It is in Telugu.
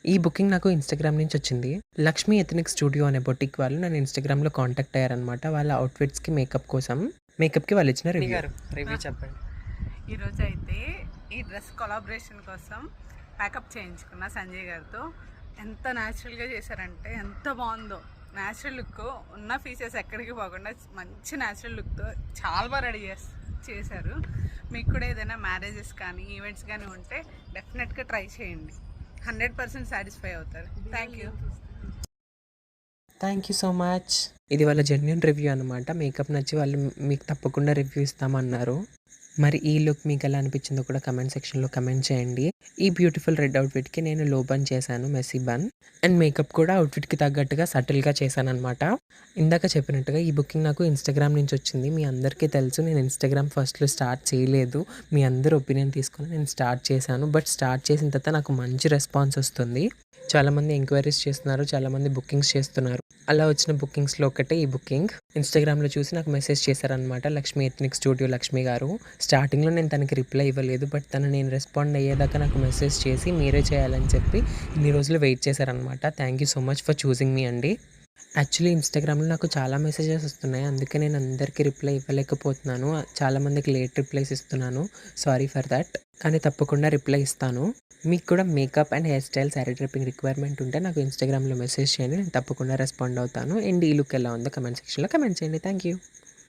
ఈ బుకింగ్ నాకు ఇన్‌స్టాగ్రామ్ నుంచి వచ్చింది. 'లక్ష్మి ఎథనిక్ స్టూడియో' అనే బొటిక్ వాళ్ళు నన్ను ఇన్‌స్టాగ్రామ్‌లో కాంటాక్ట్ అయ్యారనమాట. వాళ్ళ అవుట్‌ఫిట్స్‌కి మేకప్ కోసం. మేకప్‌కి వాళ్ళిచ్చిన రివ్యూ. రివ్యూ చెప్పండి. ఈరోజైతే ఈ డ్రెస్ కొలాబరేషన్ కోసం ప్యాకప్ చేయించుకున్న సంజయ్ గారితో. ఎంత న్యాచురల్గా చేశారంటే ఎంత బాగుందో. న్యాచురల్ లుక్ ఉన్న ఫీచర్స్ ఎక్కడికి పోకుండా మంచి న్యాచురల్ లుక్తో చాలా బాగా రెడీ చేశారు. మీకు కూడా ఏదైనా మ్యారేజెస్ కానీ ఈవెంట్స్ కానీ ఉంటే డెఫినెట్గా ట్రై చేయండి. 100% సాటిస్ఫై అవుతారు. Thank you. Thank you so much. ఇది వాళ్ళ జెన్యూన్ రివ్యూ అనమాట. మేకప్ నచ్చి వాళ్ళు మీకు తప్పకుండా రివ్యూ ఇస్తామన్నారు. మరి ఈ లుక్ మీకు ఎలా అనిపించిందో కూడా కమెంట్ సెక్షన్‌లో కమెంట్ చేయండి. ఈ బ్యూటిఫుల్ రెడ్ అవుట్‌ఫిట్‌కి నేను లో బన్ చేశాను, మెస్సీ బన్. అండ్ మేకప్ కూడా అవుట్‌ఫిట్‌కి తగ్గట్టుగా సటిల్‌గా చేశాననమాట. ఇందాక చెప్పినట్టుగా ఈ బుకింగ్ నాకు ఇన్‌స్టాగ్రామ్ నుంచి వచ్చింది. మీ అందరికీ తెలుసు నేను ఇన్‌స్టాగ్రామ్ ఫస్ట్‌లో స్టార్ట్ చేయలేదు. మీ అందరి ఒపీనియన్ తీసుకొని నేను స్టార్ట్ చేశాను. బట్ స్టార్ట్ చేసిన తర్వాత నాకు మంచి రెస్పాన్స్ వస్తుంది. చాలామంది ఎంక్వైరీస్ చేస్తున్నారు. చాలామంది బుకింగ్స్ చేస్తున్నారు. అలా వచ్చిన బుకింగ్స్‌లో ఒకటే ఈ బుకింగ్. ఇన్‌స్టాగ్రామ్‌లో చూసి నాకు మెసేజ్ చేశారనమాట. 'లక్ష్మి ఎథనిక్ స్టూడియో' లక్ష్మి గారు. స్టార్టింగ్‌లో నేను తనకి రిప్లై ఇవ్వలేదు. బట్ నేను రెస్పాండ్ అయ్యేదాకా నాకు మెసేజ్ చేసి మీరే చేయాలని చెప్పి ఇన్ని రోజులు వెయిట్ చేశారనమాట. Thank you so much for choosing మీ అండి. యాక్చువల్లీ ఇన్‌స్టాగ్రామ్‌లో నాకు చాలా మెసేజెస్ వస్తున్నాయి. అందుకే నేను అందరికీ రిప్లై ఇవ్వలేకపోతున్నాను. చాలామందికి లేట్ రిప్లైస్ ఇస్తున్నాను. Sorry for that. కానీ తప్పకుండా రిప్లై ఇస్తాను. మీకు కూడా makeup and hair style, sari డ్రెప్పింగ్ requirement ఉంటే నాకు ఇన్‌స్టాగ్రామ్‌లో మెసేజ్ చేయండి. నేను తప్పకుండా రెస్పాండ్ అవుతాను. అండ్ ఈ లుక్ ఎలా ఉందో కమెంట్ సెక్షన్‌లో కమెంట్ చేయండి. Thank you.